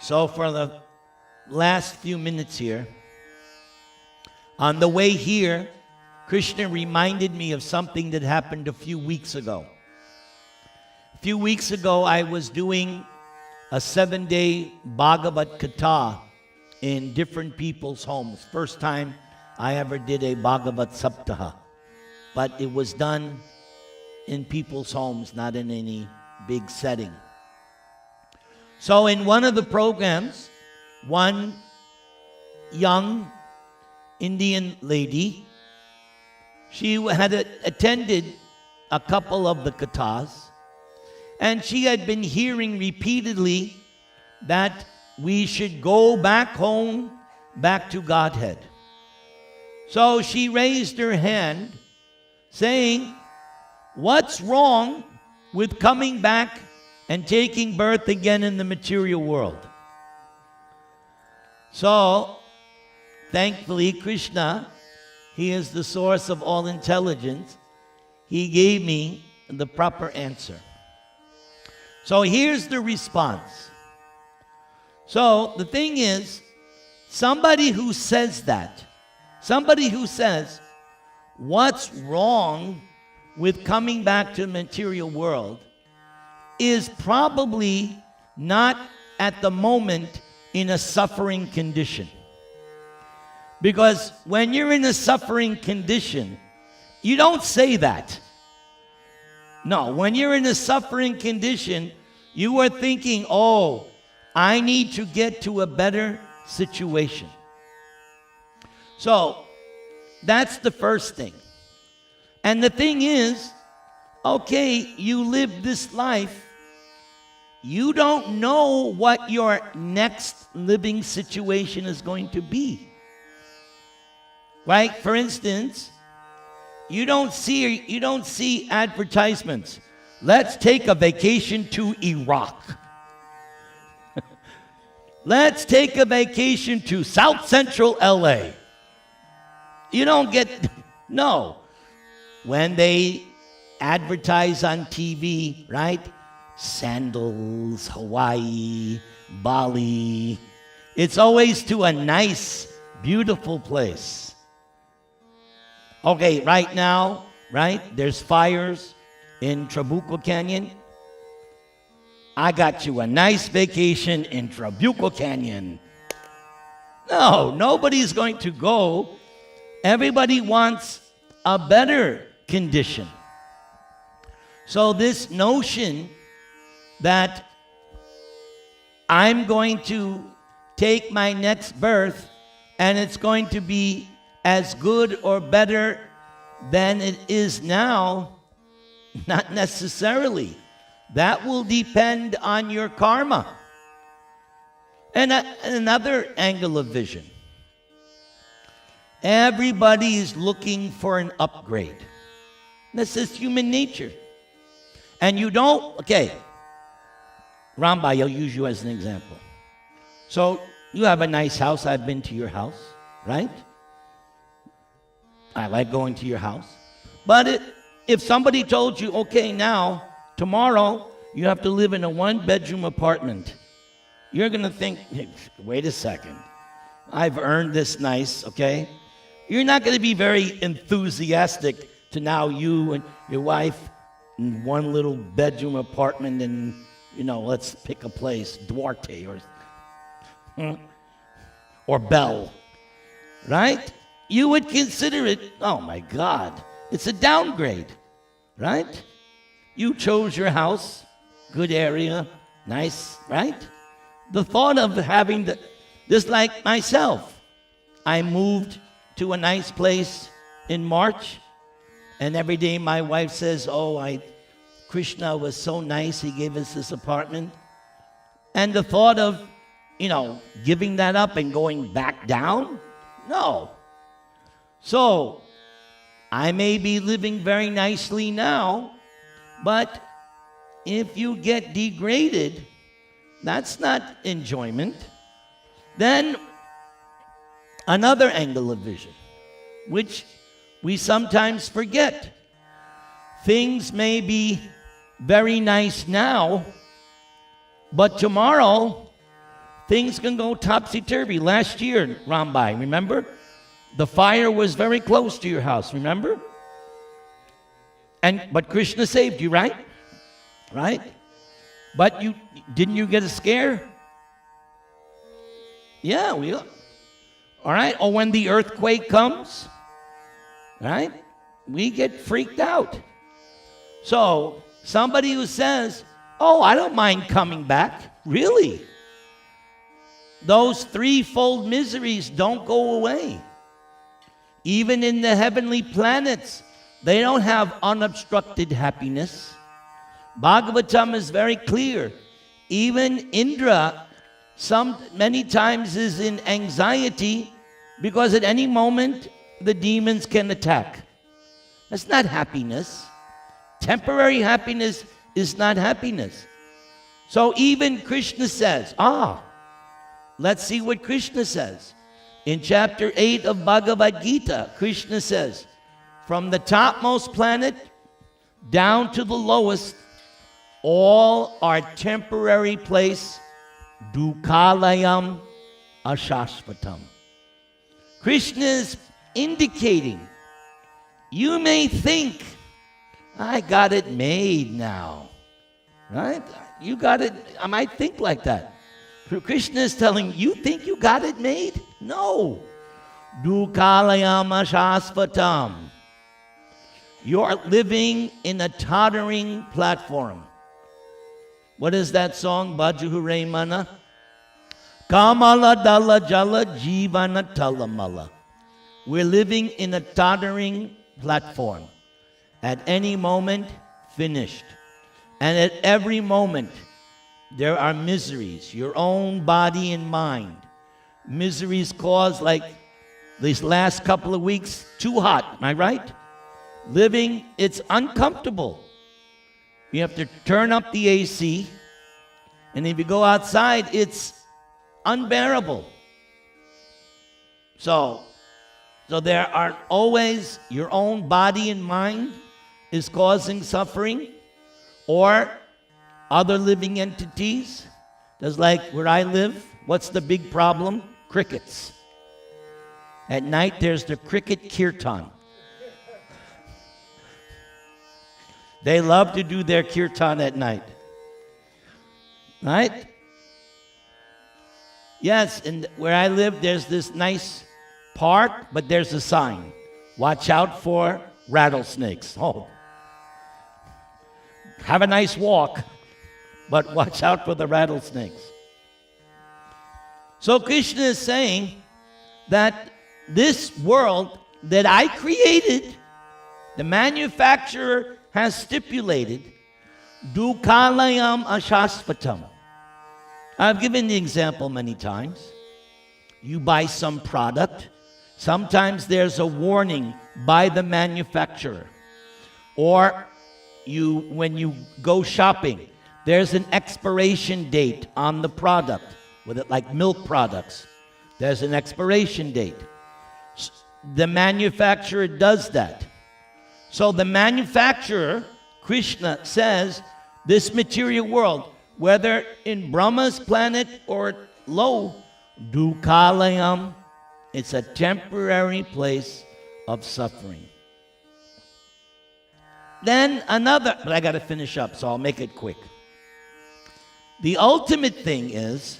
So for the last few minutes here, on the way here, Krishna reminded me of something that happened a few weeks ago. A few weeks ago, I was doing a 7-day Bhagavad Gita in different people's homes. First time I ever did a Bhagavad Saptaha. But it was done in people's homes, not in any big setting. So in one of the programs, one young Indian lady, she had attended a couple of the kathas, and she had been hearing repeatedly that we should go back home, back to Godhead. So she raised her hand saying, what's wrong with coming back and taking birth again in the material world? So, thankfully, Krishna, he is the source of all intelligence. He gave me the proper answer. So here's the response. So the thing is, somebody who says that, somebody who says, what's wrong with coming back to the material world, is probably not at the moment in a suffering condition. Because when you're in a suffering condition, you don't say that. No, when you're in a suffering condition, you are thinking, oh, I need to get to a better situation. So, that's the first thing. And the thing is, okay, you live this life. You don't know what your next living situation is going to be. Right? For instance, you don't see advertisements. Let's take a vacation to Iraq. Let's take a vacation to South Central LA. You don't get, no. When they advertise on TV, right? Sandals, Hawaii, Bali. It's always to a nice, beautiful place. Okay, right now, right? There's fires in Trabuco Canyon. I got you a nice vacation in Trabuco Canyon. No, nobody's going to go. Everybody wants a better condition. So this notion that I'm going to take my next birth and it's going to be as good or better than it is now, not necessarily. That will depend on your karma. And another angle of vision. Everybody is looking for an upgrade. This is human nature. And you don't, okay, Rambai, I'll use you as an example. So you have a nice house. I've been to your house, right? I like going to your house. But if somebody told you, okay, now, tomorrow, you have to live in a one-bedroom apartment, you're going to think, hey, wait a second. I've earned this nice, okay? You're not going to be very enthusiastic to now you and your wife in one little bedroom apartment and, you know, let's pick a place, Duarte or Bell, right? You would consider it, oh my God, it's a downgrade, right? You chose your house, good area, nice, right? The thought of having just like myself, I moved to a nice place in March, and every day my wife says, oh, Krishna was so nice, he gave us this apartment. And the thought of, you know, giving that up and going back down? No. So, I may be living very nicely now, but if you get degraded, that's not enjoyment. Then, another angle of vision, which we sometimes forget. Things may be very nice now, but tomorrow, things can go topsy-turvy. Last year, Rambai, remember? The fire was very close to your house, remember? But Krishna saved you, right? Right? But didn't you get a scare? Yeah, all right? Or when the earthquake comes, right? We get freaked out. So, somebody who says, oh, I don't mind coming back, really? Those threefold miseries don't go away. Even in the heavenly planets, they don't have unobstructed happiness. Bhagavatam is very clear. Even Indra many times is in anxiety because at any moment the demons can attack. That's not happiness. Temporary happiness is not happiness. So even Krishna says, let's see what Krishna says. In chapter 8 of Bhagavad Gita, Krishna says, from the topmost planet down to the lowest, all are temporary place, dukhalayam ashashvatam. Krishna is indicating, you may think, I got it made now, right? You got it, I might think like that. Krishna is telling you, think you got it made? No. Dukhalayam ashashvatam. You're living in a tottering platform. What is that song? Baju Hooray Mana? Kamala Dala Jala Jivana Talamala. We're living in a tottering platform. At any moment, finished. And at every moment, there are miseries, your own body and mind. Miseries caused, like these last couple of weeks, too hot, am I right? Living, it's uncomfortable. You have to turn up the AC, and if you go outside, it's unbearable. So there are always, your own body and mind is causing suffering, or other living entities. Just like where I live, what's the big problem? Crickets. At night, there's the cricket kirtan. They love to do their kirtan at night. Right? Yes, and where I live, there's this nice park, but there's a sign. Watch out for rattlesnakes. Oh. Have a nice walk, but watch out for the rattlesnakes. So Krishna is saying that this world that I created, the manufacturer has stipulated, dukhalayam ashashvatam. I've given the example many times. You buy some product, sometimes there's a warning by the manufacturer. Or when you go shopping, there's an expiration date on the product, with it like milk products. There's an expiration date. The manufacturer does that. So the manufacturer, Krishna, says, this material world, whether in Brahma's planet or low, dukhalayam, it's a temporary place of suffering. Then another, but I got to finish up, so I'll make it quick. The ultimate thing is,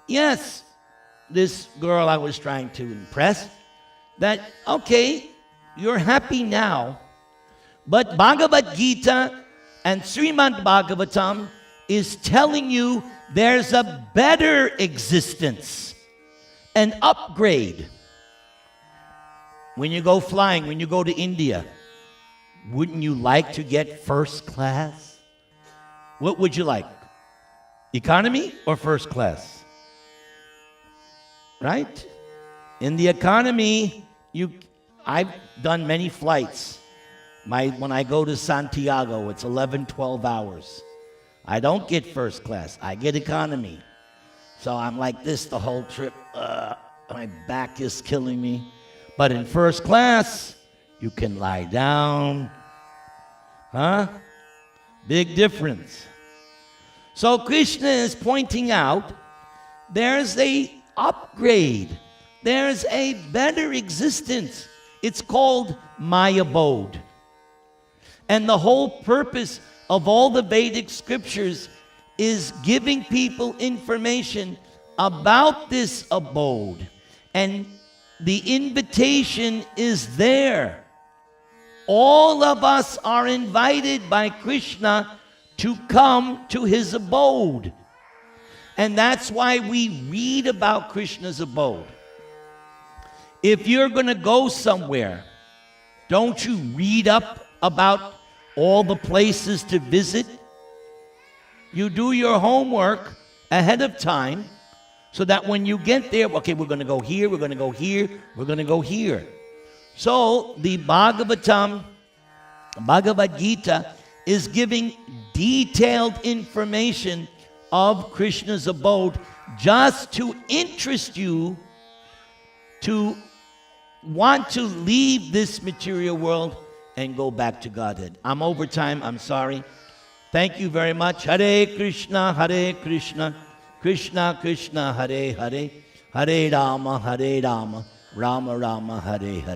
yes, this girl I was trying to impress, that, okay, you're happy now, but Bhagavad Gita and Srimad Bhagavatam is telling you there's a better existence, an upgrade. When you go flying, when you go to India, wouldn't you like to get first class? What would you like? Economy or first class? Right? In the economy, I've done many flights. When I go to Santiago, it's 11, 12 hours. I don't get first class. I get economy. So I'm like this the whole trip. My back is killing me. But in first class, you can lie down. Huh? Big difference. So Krishna is pointing out there's a upgrade. There's a better existence. It's called my abode. And the whole purpose of all the Vedic scriptures is giving people information about this abode. And the invitation is there. All of us are invited by Krishna to come to his abode. And that's why we read about Krishna's abode. If you're going to go somewhere, don't you read up about all the places to visit? You do your homework ahead of time so that when you get there, okay, we're going to go here, we're going to go here, we're going to go here. So the Bhagavad Gita is giving detailed information of Krishna's abode just to interest you to want to leave this material world and go back to Godhead. I'm over time. I'm sorry. Thank you very much. Hare Krishna, Krishna Krishna, Hare Hare, Hare Rama, Rama Rama, Hare Hare.